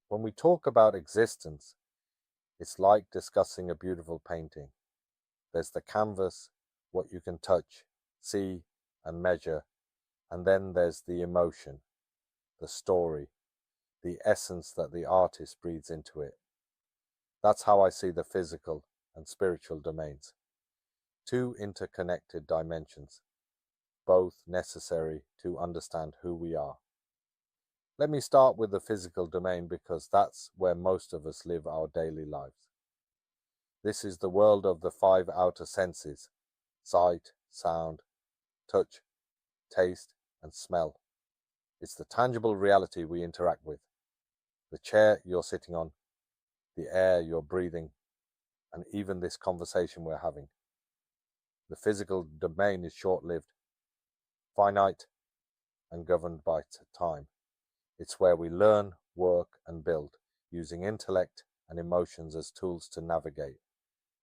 When we talk about existence, it's like discussing a beautiful painting. There's the canvas, what you can touch, see, and measure, and then there's the emotion, the story, the essence that the artist breathes into it. That's how I see the physical and spiritual domains. Two interconnected dimensions, both necessary to understand who we are. Let me start with the physical domain because that's where most of us live our daily lives. This is the world of the five outer senses: sight, sound, touch, taste, and smell. It's the tangible reality we interact with. The chair you're sitting on, the air you're breathing, and even this conversation we're having. The physical domain is short-lived, finite, and governed by time. It's where we learn, work, and build, using intellect and emotions as tools to navigate.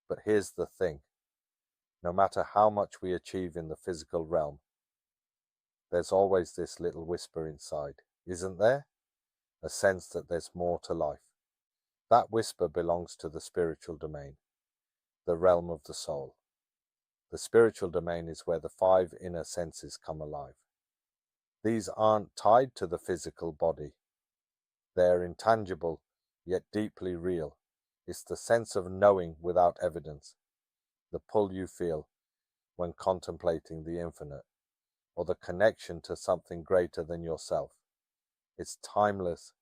But here's the thing. No matter how much we achieve in the physical realm, there's always this little whisper inside, isn't there? A sense that there's more to life. That whisper belongs to the spiritual domain, the realm of the soul. The spiritual domain is where the five inner senses come alive. These aren't tied to the physical body. They're intangible, yet deeply real. It's the sense of knowing without evidence, the pull you feel when contemplating the infinite, or the connection to something greater than yourself. It's timeless,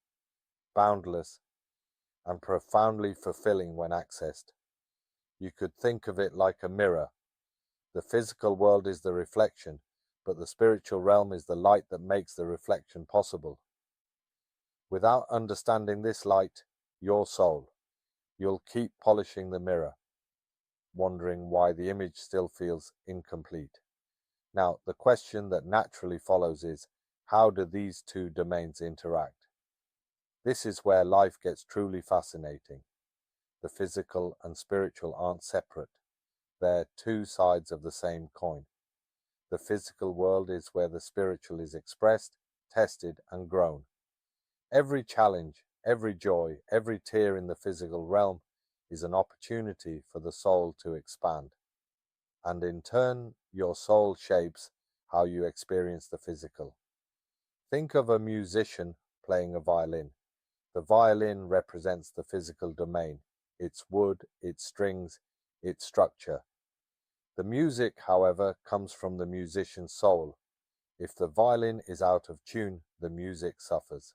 boundless, and profoundly fulfilling when accessed. You could think of it like a mirror. The physical world is the reflection, but the spiritual realm is the light that makes the reflection possible. Without understanding this light, your soul, you'll keep polishing the mirror, wondering why the image still feels incomplete. Now, the question that naturally follows is, how do these two domains interact? This is where life gets truly fascinating. The physical and spiritual aren't separate. They're two sides of the same coin. The physical world is where the spiritual is expressed, tested, and grown. Every challenge, every joy, every tear in the physical realm is an opportunity for the soul to expand. And in turn, your soul shapes how you experience the physical. Think of a musician playing a violin. The violin represents the physical domain, its wood, its strings, its structure. The music, however, comes from the musician's soul. If the violin is out of tune, the music suffers.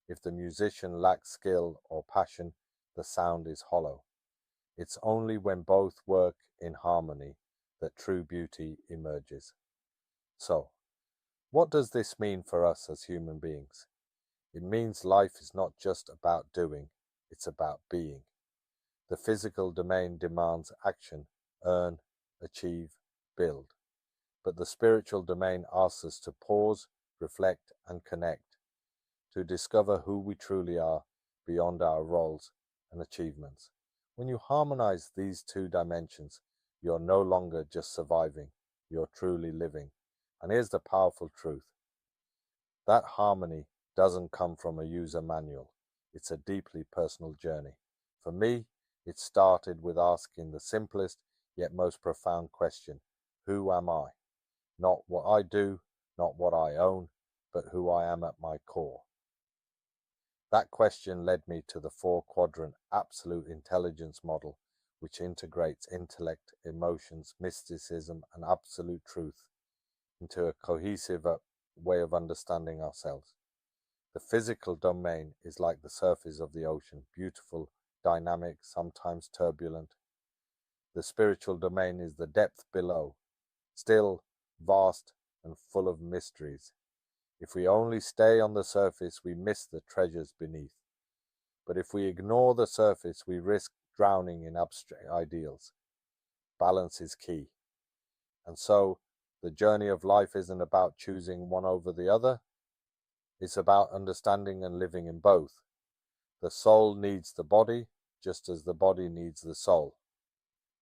If the musician lacks skill or passion, the sound is hollow. It's only when both work in harmony that true beauty emerges. So, what does this mean for us as human beings? It means life is not just about doing, it's about being. The physical domain demands action, earn, achieve, build. But the spiritual domain asks us to pause, reflect, and connect, to discover who we truly are beyond our roles and achievements. When you harmonize these two dimensions, you're no longer just surviving, you're truly living. And here's the powerful truth. That harmony doesn't come from a user manual. It's a deeply personal journey. For me, it started with asking the simplest yet most profound question: who am I? Not what I do, not what I own, but who I am at my core. That question led me to the four-quadrant absolute intelligence model, which integrates intellect, emotions, mysticism, and absolute truth into a cohesive way of understanding ourselves. The physical domain is like the surface of the ocean, beautiful, dynamic, sometimes turbulent. The spiritual domain is the depth below, still, vast, and full of mysteries. If we only stay on the surface, we miss the treasures beneath. But if we ignore the surface, we risk drowning in abstract ideals. Balance is key. And so, the journey of life isn't about choosing one over the other. It's about understanding and living in both. The soul needs the body, just as the body needs the soul.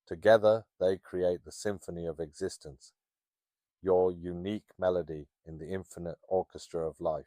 Together, they create the symphony of existence, your unique melody in the infinite orchestra of life.